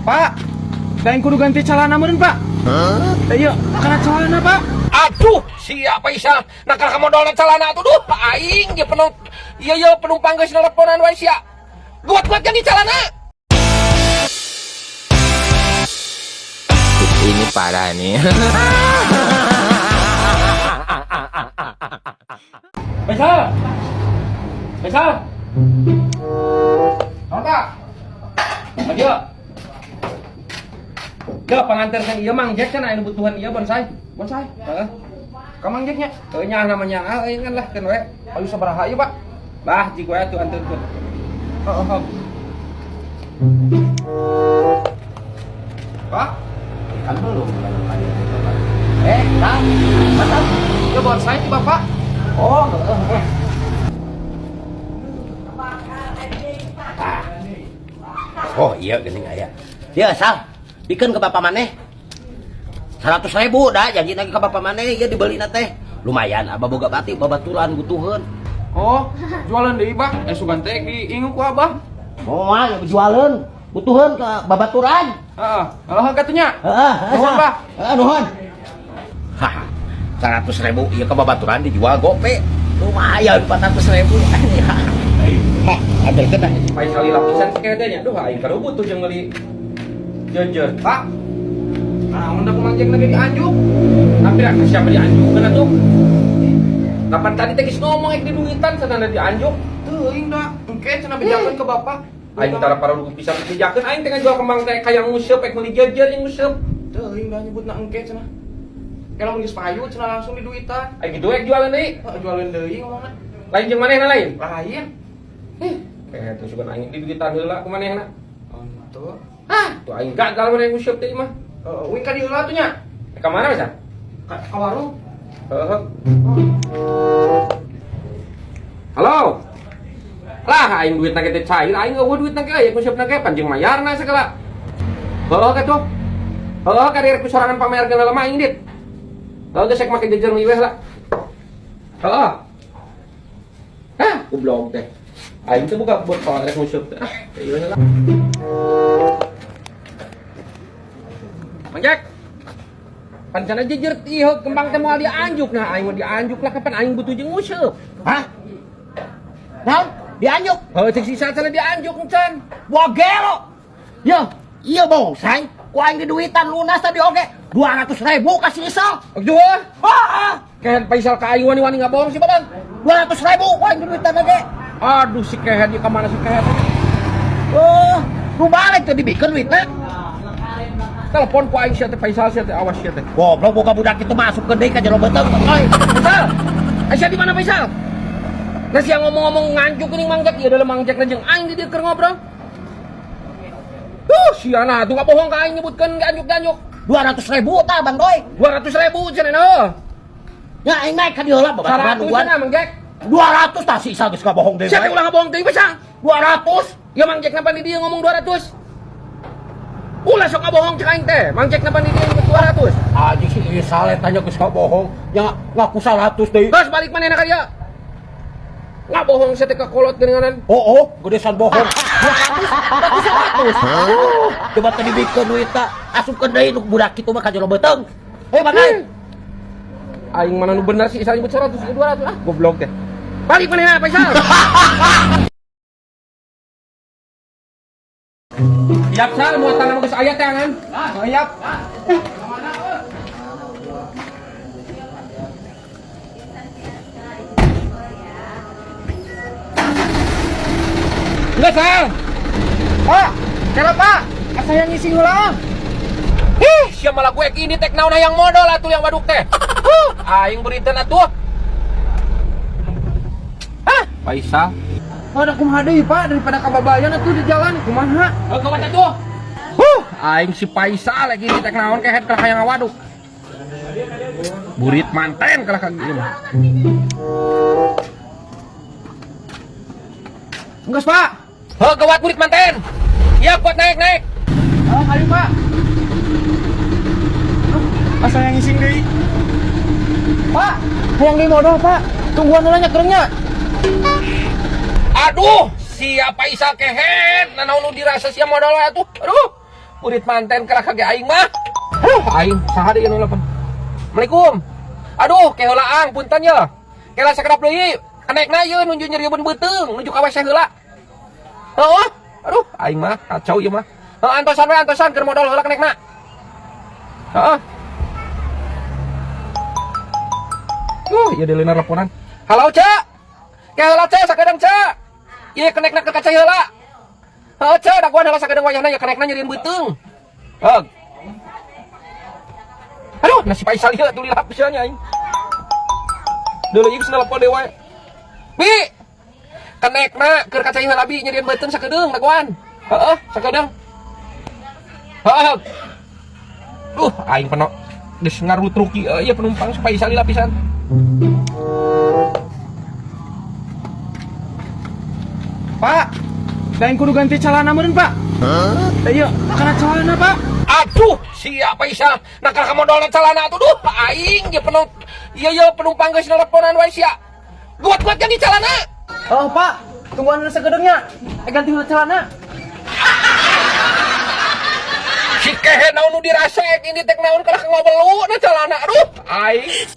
Pak, lain kudu ganti celana meureun, Pak. Iya, karena celana, Pak. Aduh, siapa Isa? Nakal kamodolna celana atuh duh. Aing ge penumpang geus nelponan wae sia. Buat ganti celana. Ini parah nih. Faisal. Apa? Ayo. Ke panganterkeun ieu Mang Jack cenah anu butuhan ieu bonsai. Heeh. Ka Mang Jacknya. Teu nya namanya kan lah kan we. Ayo sabaraha ieu, Pak? Bah, jig we atuh anteurkeun. Heeh. Pak? Kan belum. Kang, mantap. Ieu bonsai ti Bapak. Oh, heeh. Oh iya geuning aya. Dia sal, pikeun ke bapak maneh. 100.000 dah janji lagi ke bapak maneh ieu dibelina teh. Lumayan abah boga batik babaturan butuheun. Oh, jualan deui, Pak. Sugan teh diingu ku Abah. Moal yang jualan butuheun ke babaturan. Heeh. Heeh katunya. Heeh, Nuhun, Pak. Heeh, nuhun. Haha. 100.000 ieu ke babaturan dijual gope. Lumayan 400.000. Hah, ada kena. Pai kali lapisan sekedenya. Duh, aing kada butuh jeung meuli jejer. Pak. Ah, mun da kumangjek lagi dianjuk. Tapi siapa dianjukkeun atuh? Kapan tadi teh geus ngomong ek di duitan cenah dianjuk. Teuing da, engke cenah bejakeun ke Bapak. Aing tara para rugi pisan bejakeun aing teh ngajual kembang teh kayang nguseup ek meuli jejer jeung nguseup. Teuing da nyebutna engke cenah. Kalau geus payu cenah langsung di duitan. Aing kitu ek jualan deui. Jualan deui ngomongna. Lain jeung manehna lain? Lain. Kayak tuh suka aing di duitan heula ku manehna. Onto. Ah, tuh aing gagal maneh nguseup teh mah. Uing ka di heula tuh nya. Ka mana bisa? Ka warung. Heeh. Halo. Lah aing duitna ge teh cair, aing eueuh duitna ge aya ngusupna ge panjang mayarna segala. Heuh katuh. Heuh ka direk sorangan pamerkeun heula mah aing dit. Heuh geus ek make jejer miweh lah. Heuh. Hah, goblok teh. Aing teh buka buat rek nguseup teh. Ieu lah. Mang Jack. Pan cenah jejer ieu kembang teh moal dianjuk nah aing mau dianjuk lah kapan aing butuh jeung nguseup. Hah? Naon? Dianjuk? Heuh cek sisa cenah dianjuk encan. Wah gelo. Yo, iya bonsai. Ku aing di duitan lunas tadi oge 200.000 kasih isal. Jual. Ah, Kehen Faisal ka aing wani-wani ngabohong si Badan. 200.000 ku aing di duitan oge. Aduh si Kehet di kemana si Kehet? Oh, lu balik tuh dibikin duitnya. Telepon ku aing sia teh Faisal sia teh awas sia teh. Goblok boga budak itu masuk ke deui ka jero beuteung. Oi, Faisal. Aisyah di mana Faisal? Nah sia ngomong-ngomong nganjuk geuning Mang Jack ieu adalah Mang Jack jeung aing di dieu keur ngobrol. Sia nah tuh bohong ka aing nyebutkeun ganjuk-ganjuk. 200.000 tah Bang Doy. 200.000 cenah heuh. Ya aing naik ka dieu lah babaturan 100 cenah Mang Jack. 200 tah si Isa geus kabohong deui. Sia teh ulah ngabohong teh Faisal. 200. Ya Mang Jack napa di dieu ngomong 200? Ulah sok ngabohong cek aing teh. Mang Jack napa di dieu nyebut 200? Anjing si Isa le tanya geus kabohong. Ya ngaku 100 deui. Geus balik manehna ka dieu. Ngabohong sia teh ka kolot geuninganan. Oh, gedesan bohong. 200. Coba tadi bikin duit tak asupkeun deui nu budak kitu mah ka jero beuteung. Hei Bang. Aing mana nu bener sih Isa nyebut 100 ke 200 ah goblok teh. Balik manehna Faisal. Siap sal muatan anu geus aya teh angan. Siap. Enggak sal. Pak, kenapa? Saya ngisi heula. Sia malah gue ini tek naon yang modal atuh yang waduk teh. Aing beriten atuh. Hah, Faisal. Ada kumaha deui, Pak, daripada kababayan atuh di jalan. Kumaha? Kawan atuh. Aing si Faisal lagi ini tek naon kehet ka hayang waduk. Burit manten kalah ka ieu mah. Enggeus, Pak. Heuh, gawat burit manten. Iya, kuat naik. Oh, ayo, Pak. Asa yang ngising deui. Pak, hayang deui modal, Pak. Tungguan heula nya keurangnya. Aduh, siapa Isa kehet? Nanaon nu dirasa sia modal atuh. Aduh. Murid manten kira kage aing mah. Aing saha deui anu nelpon. Assalamualaikum. Aduh, keheulaan punten ya. Kela sakedap deui. Kenekna ieu nuju nyerieun beuteung, nuju ka WC heula. Heuh. Aduh, aing mah kacau ieu mah. Antosan we antosan keur modal heula kenekna. Heeh. Ieu deui nelponan. Halo, Cak. Keheula Cak sakedeng Cak. Ieu kenekna keur kaca heula. Heuh, Cak, daguan heula sakedeng wayahna ya kenekna nyerieun beuteung. Heug. Aduh, nasi Faisal ieu tuluy lap pisan nya aing. Deuleu ieu geus nelpon deui wae. Bi. Kenekna keur kaca heula bi nyerieun beuteung sakedeung daguan. Heeh, sakedeung. Heeh. Aing peno geus ngarutruk ieu penumpang supaya Faisal lapisan. Pak, lain kudu ganti celana meureun, Pak. Iya, kana celana, Pak. Aduh, siapa Faisal? Nakal kamodolna celana atuh duh, aing ieu penumpang geus nelponan wae sia. Guat-guat ganti celana. Oh, Pak, tungguan sakedeungnya. Ganti heula celana. Si kehe naon nu dirasek ini tek naon kana ngobelu na celana. Aduh, aing.